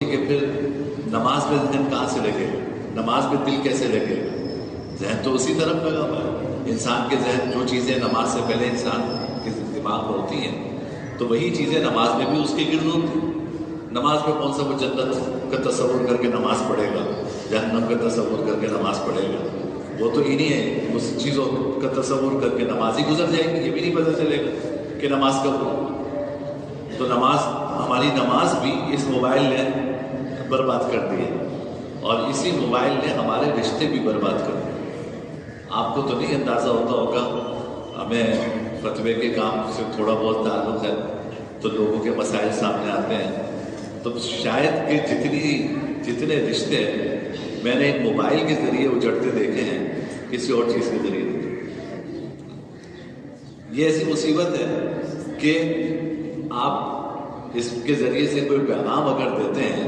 کہ پھر نماز پہ ذہن کہاں سے لگے، نماز پہ دل کیسے لگے؟ ذہن تو اسی طرف لگا ہوا ہے۔ انسان کے ذہن جو چیزیں نماز سے پہلے انسان کے دماغ میں ہوتی ہیں تو وہی چیزیں نماز میں بھی اس کے گرد ہوتی ہیں۔ نماز میں کون سا وہ جنت کا تصور کر کے نماز پڑھے گا، جہنم کا تصور کر کے نماز پڑھے گا؟ وہ تو ہی نہیں ہے، اس چیزوں کا تصور کر کے نماز ہی گزر جائے گی، یہ بھی نہیں پتہ چلے گا کہ نماز کب ہو۔ تو نماز، ہماری نماز بھی اس موبائل نے برباد کر دی ہے، اور اسی موبائل نے ہمارے رشتے بھی برباد کر دیے۔ آپ کو تو نہیں اندازہ ہوتا ہوگا، ہمیں فتوے کے کام سے تھوڑا بہت تعلق ہے تو لوگوں کے مسائل سامنے آتے ہیں، تو شاید کہ جتنے رشتے میں نے ایک موبائل کے ذریعے اجڑتے دیکھے ہیں، کسی اور چیز کے ذریعے نہیں۔ یہ ایسی مصیبت ہے کہ آپ اس کے ذریعے سے کوئی پیغام اگر دیتے ہیں